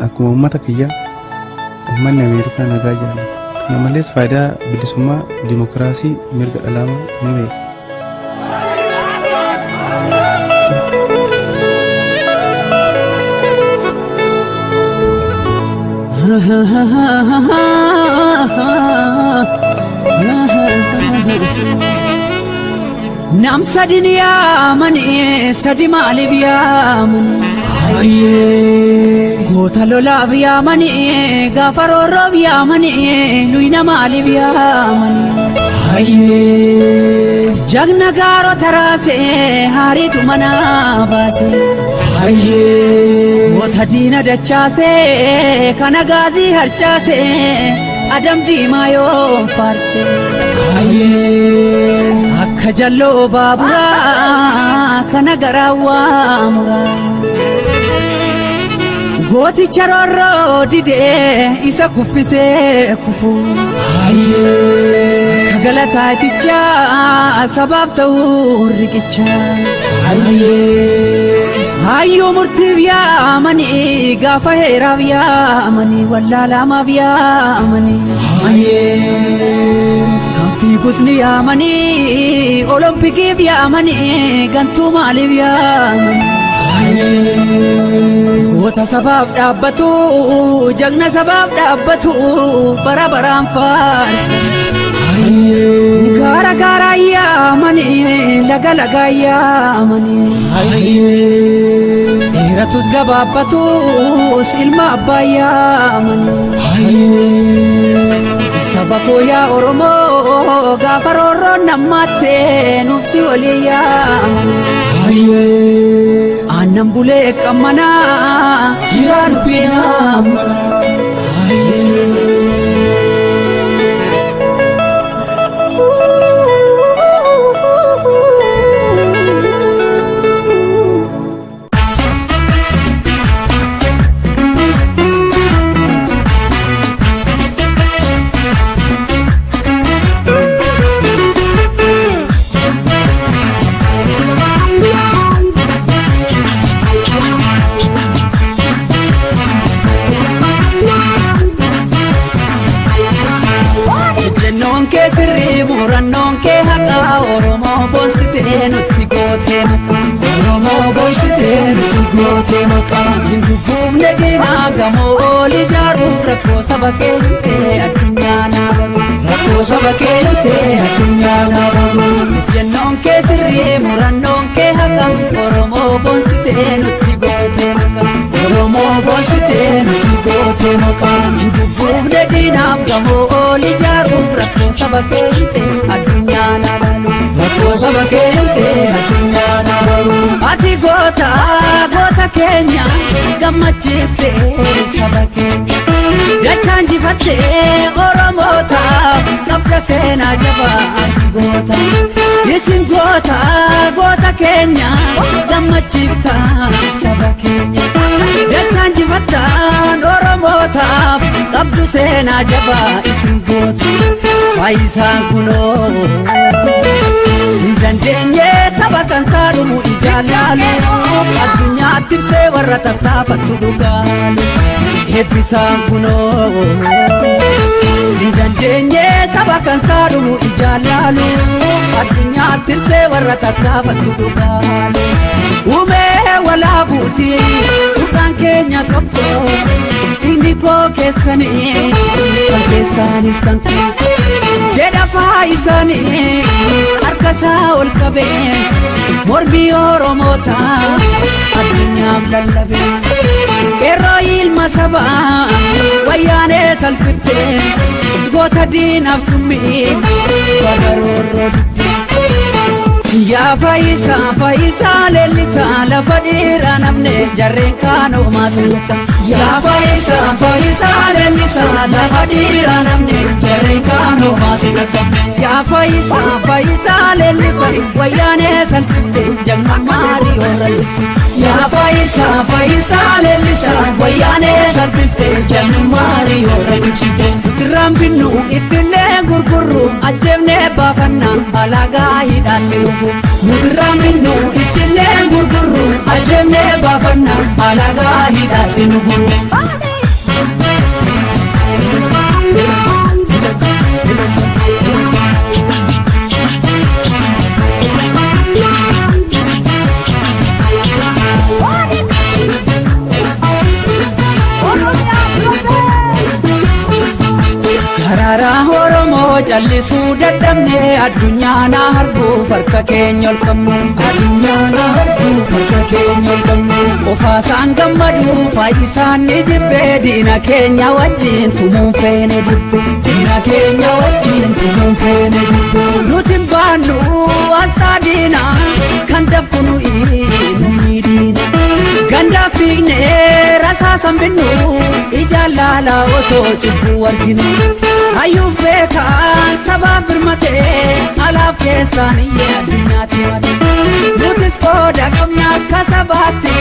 Akkuma uummata kiyyaa uummanni Ameerikaa nagaa jaalata. Kana malees faayidaa bilisummaa, dimokiraasii, mirga dhalaa ni beeka. Nam sadiniya mani sadi malibiya mani goota lolaabiya mani gaafaroroobiya mani nuyna malibiya mani jagna gaaro taraase haariitu mana baase goota diina dachaase kana gaazii harcaase adam diimaa yoo faarse akka jalloo baaburaa kana garaawwaa muraa gooticha roorroo didee isa kuffisee kufu kagalataaticha sabaaf ta'uu riqicha hayyuu murtiif yaamanii gaafa heeraaf yaamanii wallaalaamaaf yaamanii fiigusni yaamanii olompikiif yaamanii gantuu maaliif yaamanii goota sabaaf dhaabbatu jagna sabaaf dhaabbatu bara baraan faarsa gaara gaara yaamanii laga laga yaamanii dheeratus gabaabbatus ilma abbaa yaamanii saba koo yaa Oromoo gaafa roorroon nammatte nuufsi walii yaamanii aannan bulee qammanaa jiraa dubbiinaa murannoon kee haqaa Oromoo boonsitee nutti gootee maqaa Oromoo boonsitee nutti gootee maqaa hin gugguufne diinaa gamoo ol ijaaruuf rakkoo saba keentee addunyaa naabamu rakkoo saba keentee addunyaa naabamu jennoon kee sirrii murannoon kee haqaa Oromoo boonsitee nutti gootee maqaa Oromoo boonsitee nutti gootee maqaa hin gugguufne diinaaf gamoo ol ijaaruuf rakkoo saba keentee addunyaa naabamu rakkoo saba keentee addunyaa naabamu ati goota goota keenya gammachiiftee saba keenya dachaan jifattee Oromootaaf qabda seenaa jabaa ati goota isin goota goota keenya gammachiiftaa saba keenya dachaan jifattaan Oromootaaf qabdu seenaa jabaa isin goota faayisaan kunoo hin dandeenye saba kan saadhumu ijaalaalu addunyaatti ibsee warra tattaafattu dhugaalu eebbisaan kunoo hin dandeenye saba kan saadhumu ijaalaalu addunyaatti ibsee warra tattaafattu dhugaalu uumee walaabuuti dhugaan keenya tokko inni koo keessanii kan keessaanis kan koo jedha faayisanii harkasaa ol qabee morbii Oromoota addunyaaf lallabee qeerroo ilma sabaa wayyaanee salphiftee goota diinaaf summii bagaroorroo diddee yaa faayisaa leellisaa lafa dhiiraa namne jarreen kaanoo maasumata yaa faayisaa leellisaa lafa dhiiraa namne jarreen kaanoo maasumata yaa faayisaa leellisaa wayyaanee salphite jagna maarii oolallisi yaa faayisaa leellisaa wayyaanee salphiftee jaalummaari yoora dibsite nutirraan binnu ittillee gurgurru ajjeefnee baafanna alagaa hidhaatti lubu nutirraan binnu ittillee gurgurru ajjeefnee baafanna alagaa hidhaatti lubu. Daraaraa Oromoo callisuu dadhabne addunyaa na arguuf harka keenya ol qabnu addunyaa na arguuf harka keenya ol qabnu qofaasaan gammadu faayisaan ni jibbe diina keenya wajjin tumuun feene dibbe diina keenya wajjin tumuun feene dibbe nuti hin baannu asxaa diina kan dabku nuyi numni diina gandaa fiignee rasaasan binnu ijaan laalaa osoo cibbuu arginu hayyuuf beekaan sabaaf birmatee alaaf keessaan iyyee addunyaatti mate nutis qooda qabna akka sabaatti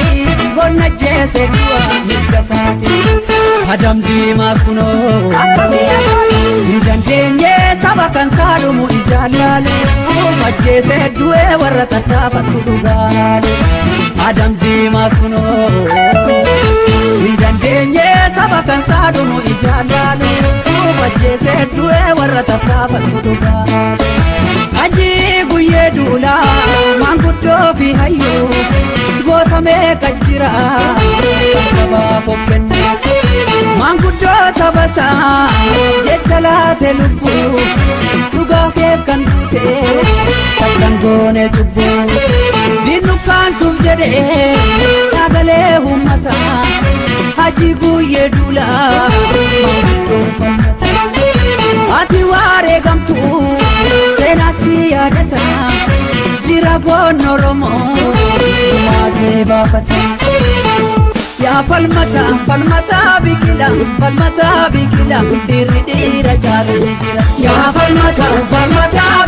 gonna jeese du'a mirga isaati adam diimaas kunoo hin dandeenye saba kan saadhumu ijaan laalu ajjeese du'ee warra tattaafattu dhugaalu adam diimaas kunoo hin dandeenye saba kan saadhumu ijaan laalu ajjeese du'ee warra tattaafattu dhugaalu ajii guyyee duulaa maanguddoo fi hayyuu gootamee kan jira sabaaf of kenne maanguddoo sabasaa jecha laate lubbuu dhugaa keef kan duute takkan goone cubbuu dinnukaansuuf jedhee sagalee uummataa hajii guyyee duulaa maanguddoo falmata ati wareegamtu seenaa si yaadata jira goon Oromoo dhumaa kee baafata yaa falmata biqila dhiirri dhiira caalu jira yaa falmata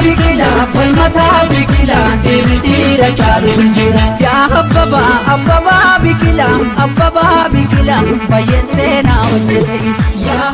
biqila dhiirri dhiira caalu jira yaa abbabaa biqila baay'een seenaa hojjete yaa